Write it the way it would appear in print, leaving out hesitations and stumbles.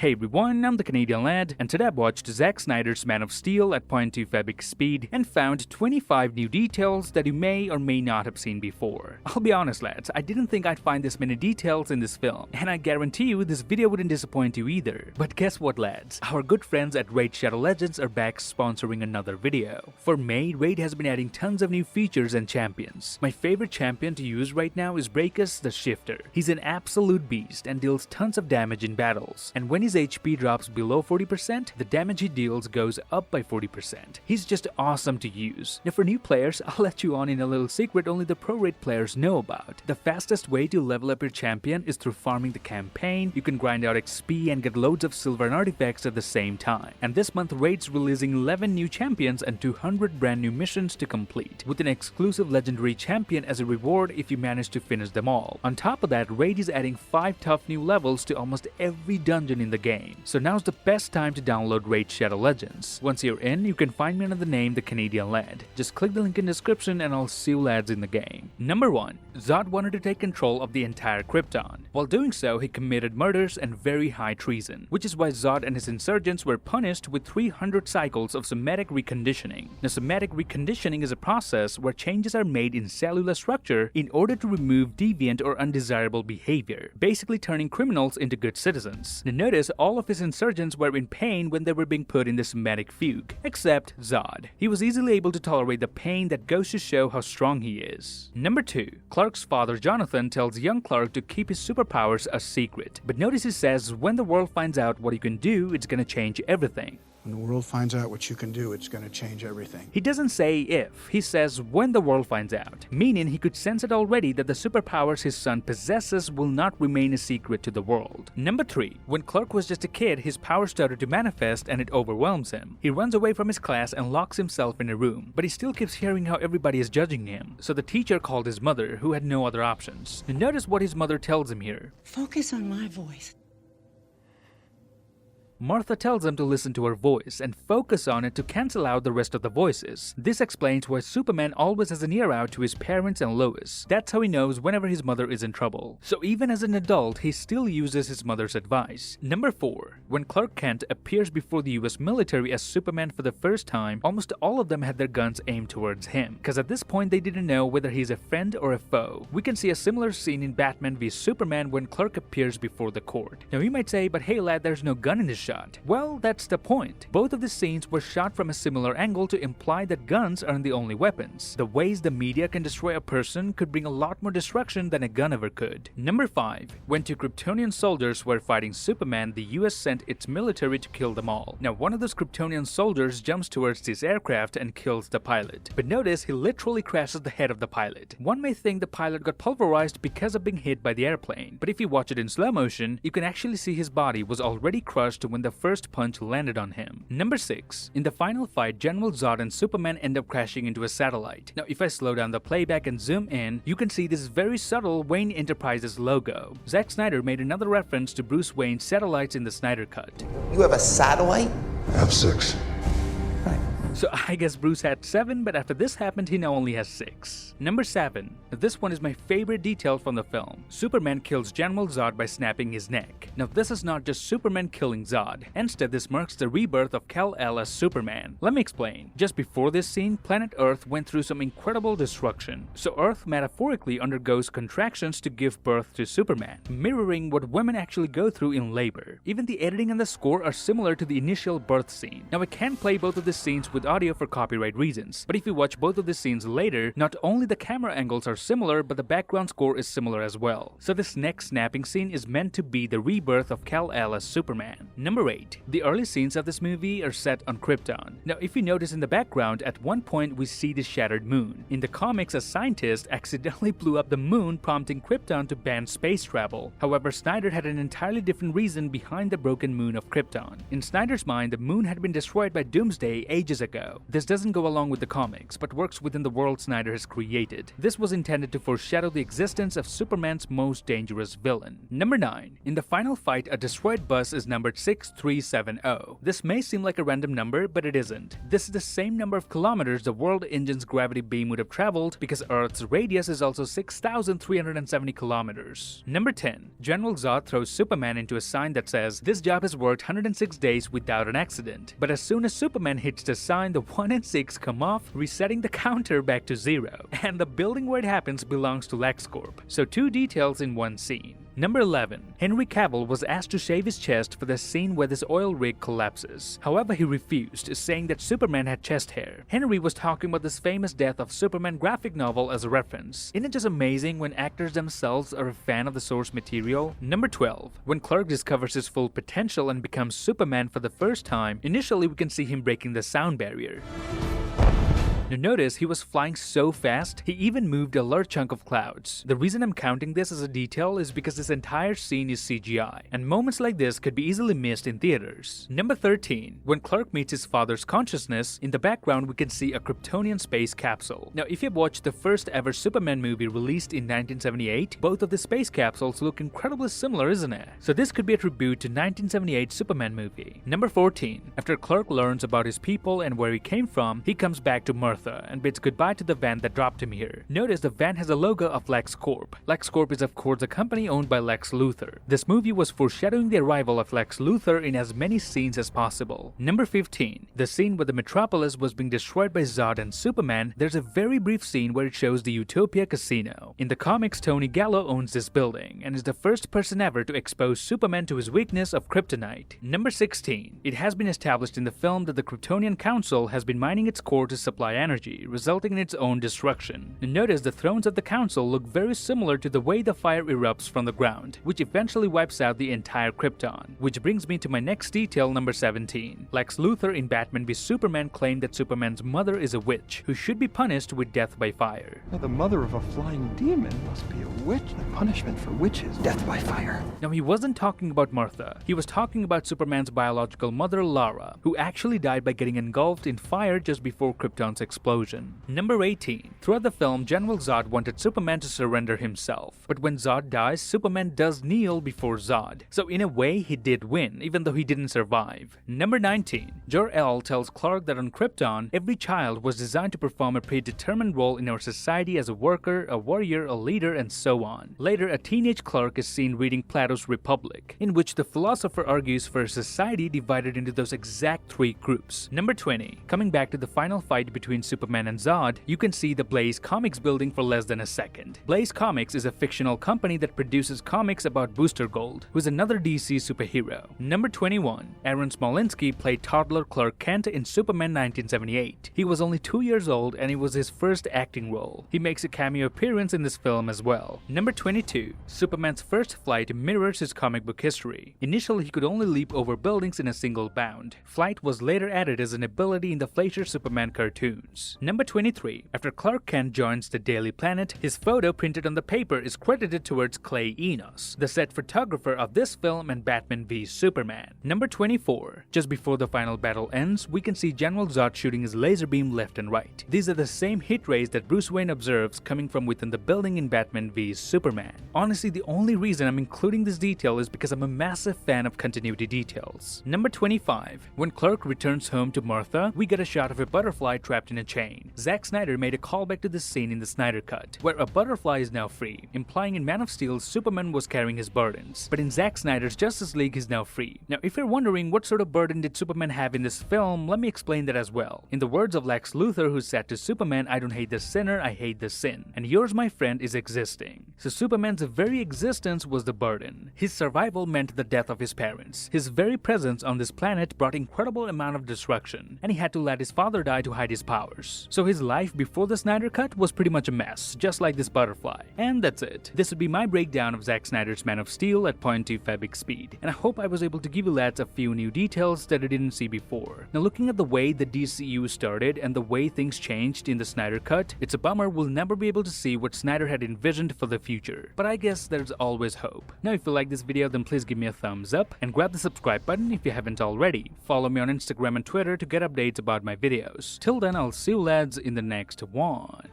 Hey everyone, I'm the Canadian Lad, and today I watched Zack Snyder's Man of Steel at 0.25x speed and found 25 new details that you may or may not have seen before. I'll be honest lads, I didn't think I'd find this many details in this film, and I guarantee you this video wouldn't disappoint you either. But guess what lads, our good friends at Raid Shadow Legends are back sponsoring another video. For May, Raid has been adding tons of new features and champions. My favorite champion to use right now is Breakus the Shifter. He's an absolute beast and deals tons of damage in battles, and when his HP drops below 40%, the damage he deals goes up by 40%. He's just awesome to use. Now for new players, I'll let you on in a little secret only the pro raid players know about. The fastest way to level up your champion is through farming the campaign. You can grind out XP and get loads of silver and artifacts at the same time. And this month Raid's releasing 11 new champions and 200 brand new missions to complete, with an exclusive legendary champion as a reward if you manage to finish them all. On top of that, Raid is adding 5 tough new levels to almost every dungeon in the game. So now's the best time to download Raid Shadow Legends. Once you're in, you can find me under the name The Canadian Lad. Just click the link in the description and I'll see you lads in the game. Number 1. Zod wanted to take control of the entire Krypton. While doing so, he committed murders and very high treason, which is why Zod and his insurgents were punished with 300 cycles of somatic reconditioning. Now, somatic reconditioning is a process where changes are made in cellular structure in order to remove deviant or undesirable behavior, basically turning criminals into good citizens. Now notice all of his insurgents were in pain when they were being put in the somatic fugue, except Zod. He was easily able to tolerate the pain that goes to show how strong he is. Number 2. Clark's father Jonathan tells young Clark to keep his superpowers a secret, but notice he says when the world finds out what you can do, it's gonna change everything. When the world finds out what you can do, it's going to change everything. He doesn't say if, he says when the world finds out, meaning he could sense it already that the superpowers his son possesses will not remain a secret to the world. Number 3. When Clark was just a kid, his powers started to manifest and it overwhelms him. He runs away from his class and locks himself in a room, but he still keeps hearing how everybody is judging him. So the teacher called his mother, who had no other options. And notice what his mother tells him here. Focus on my voice. Martha tells him to listen to her voice and focus on it to cancel out the rest of the voices. This explains why Superman always has an ear out to his parents and Lois. That's how he knows whenever his mother is in trouble. So even as an adult, he still uses his mother's advice. Number 4. When Clark Kent appears before the US military as Superman for the first time, almost all of them had their guns aimed towards him, because at this point they didn't know whether he's a friend or a foe. We can see a similar scene in Batman v Superman when Clark appears before the court. Now you might say, but hey lad, there's no gun in this shot. Well, that's the point. Both of the scenes were shot from a similar angle to imply that guns aren't the only weapons. The ways the media can destroy a person could bring a lot more destruction than a gun ever could. Number 5. When 2 Kryptonian soldiers were fighting Superman, the US sent its military to kill them all. Now one of those Kryptonian soldiers jumps towards this aircraft and kills the pilot. But notice he literally crashes the head of the pilot. One may think the pilot got pulverized because of being hit by the airplane, but if you watch it in slow motion, you can actually see his body was already crushed when the first punch landed on him. Number 6. In the final fight, General Zod and Superman end up crashing into a satellite. Now if I slow down the playback and zoom in, you can see this very subtle Wayne Enterprises logo. Zack Snyder made another reference to Bruce Wayne's satellites in the Snyder Cut. You have a satellite? I have 6. So I guess Bruce had 7, but after this happened, he now only has 6. Number 7. This one is my favorite detail from the film. Superman kills General Zod by snapping his neck. Now this is not just Superman killing Zod. Instead, this marks the rebirth of Kal-El as Superman. Let me explain. Just before this scene, planet Earth went through some incredible destruction. So Earth metaphorically undergoes contractions to give birth to Superman, mirroring what women actually go through in labor. Even the editing and the score are similar to the initial birth scene. Now I can't play both of the scenes with audio for copyright reasons, but if you watch both of the scenes later, not only the camera angles are similar, but the background score is similar as well. So this neck snapping scene is meant to be the rebirth of Kal-El as Superman. Number 8. The early scenes of this movie are set on Krypton. Now if you notice in the background, at one point we see the shattered moon. In the comics, a scientist accidentally blew up the moon, prompting Krypton to ban space travel. However, Snyder had an entirely different reason behind the broken moon of Krypton. In Snyder's mind, the moon had been destroyed by Doomsday ages ago, ago. This doesn't go along with the comics, but works within the world Snyder has created. This was intended to foreshadow the existence of Superman's most dangerous villain. Number 9. In the final fight, a destroyed bus is numbered 6370. This may seem like a random number, but it isn't. This is the same number of kilometers the world engine's gravity beam would have traveled, because Earth's radius is also 6,370 kilometers. Number 10. General Zod throws Superman into a sign that says, "This job has worked 106 days without an accident." But as soon as Superman hits the sign, the 1 and 6 come off, resetting the counter back to 0. And the building where it happens belongs to LexCorp. So 2 details in one scene. Number 11. Henry Cavill was asked to shave his chest for the scene where this oil rig collapses. However, he refused, saying that Superman had chest hair. Henry was talking about this famous Death of Superman graphic novel as a reference. Isn't it just amazing when actors themselves are a fan of the source material? Number 12. When Clark discovers his full potential and becomes Superman for the first time, initially we can see him breaking the sound barrier. Now notice he was flying so fast, he even moved a large chunk of clouds. The reason I'm counting this as a detail is because this entire scene is CGI, and moments like this could be easily missed in theaters. Number 13. When Clark meets his father's consciousness, in the background we can see a Kryptonian space capsule. Now if you've watched the first ever Superman movie released in 1978, both of the space capsules look incredibly similar, isn't it? So this could be a tribute to 1978 Superman movie. Number 14. After Clark learns about his people and where he came from, he comes back to Martha and bids goodbye to the van that dropped him here. Notice the van has a logo of LexCorp. LexCorp is of course a company owned by Lex Luthor. This movie was foreshadowing the arrival of Lex Luthor in as many scenes as possible. Number 15. The scene where the Metropolis was being destroyed by Zod and Superman, there's a very brief scene where it shows the Utopia Casino. In the comics, Tony Gallo owns this building and is the first person ever to expose Superman to his weakness of kryptonite. Number 16. It has been established in the film that the Kryptonian Council has been mining its core to supply energy, resulting in its own destruction. And notice the thrones of the council look very similar to the way the fire erupts from the ground, which eventually wipes out the entire Krypton. Which brings me to my next detail, number 17. Lex Luthor in Batman v Superman claimed that Superman's mother is a witch, who should be punished with death by fire. Now, the mother of a flying demon must be a witch. The punishment for witches, death by fire. Now he wasn't talking about Martha, he was talking about Superman's biological mother Lara, who actually died by getting engulfed in fire just before Krypton's explosion. Number 18. Throughout the film, General Zod wanted Superman to surrender himself, but when Zod dies, Superman does kneel before Zod. So in a way, he did win, even though he didn't survive. Number 19. Jor-El tells Clark that on Krypton, every child was designed to perform a predetermined role in our society as a worker, a warrior, a leader, and so on. Later, a teenage Clark is seen reading Plato's Republic, in which the philosopher argues for a society divided into those exact 3 groups. Number 20. Coming back to the final fight between Superman and Zod, you can see the Blaze Comics building for less than a second. Blaze Comics is a fictional company that produces comics about Booster Gold, who is another DC superhero. Number 21. Aaron Smolinski played toddler Clark Kent in Superman 1978. He was only 2 years old and it was his first acting role. He makes a cameo appearance in this film as well. Number 22. Superman's first flight mirrors his comic book history. Initially, he could only leap over buildings in a single bound. Flight was later added as an ability in the Fleischer Superman cartoons. Number 23. After Clark Kent joins the Daily Planet, his photo printed on the paper is credited towards Clay Enos, the set photographer of this film and Batman v Superman. Number 24. Just before the final battle ends, we can see General Zod shooting his laser beam left and right. These are the same hit rays that Bruce Wayne observes coming from within the building in Batman v Superman. Honestly, the only reason I'm including this detail is because I'm a massive fan of continuity details. Number 25. When Clark returns home to Martha, we get a shot of a butterfly trapped in a chain. Zack Snyder made a callback to this scene in the Snyder Cut, where a butterfly is now free, implying in Man of Steel Superman was carrying his burdens, but in Zack Snyder's Justice League he's now free. Now if you're wondering what sort of burden did Superman have in this film, let me explain that as well. In the words of Lex Luthor, who said to Superman, "I don't hate the sinner, I hate the sin, and yours, my friend, is existing." So Superman's very existence was the burden. His survival meant the death of his parents. His very presence on this planet brought incredible amount of destruction, and he had to let his father die to hide his powers. course. So his life before the Snyder Cut was pretty much a mess, just like this butterfly. And that's it. This would be my breakdown of Zack Snyder's Man of Steel at 0.2 fabric speed, and I hope I was able to give you lads a few new details that I didn't see before. Now looking at the way the DCU started and the way things changed in the Snyder Cut, it's a bummer we'll never be able to see what Snyder had envisioned for the future. But I guess there's always hope. Now if you like this video, then please give me a thumbs up and grab the subscribe button if you haven't already. Follow me on Instagram and Twitter to get updates about my videos. Till then, I'll see you lads in the next one.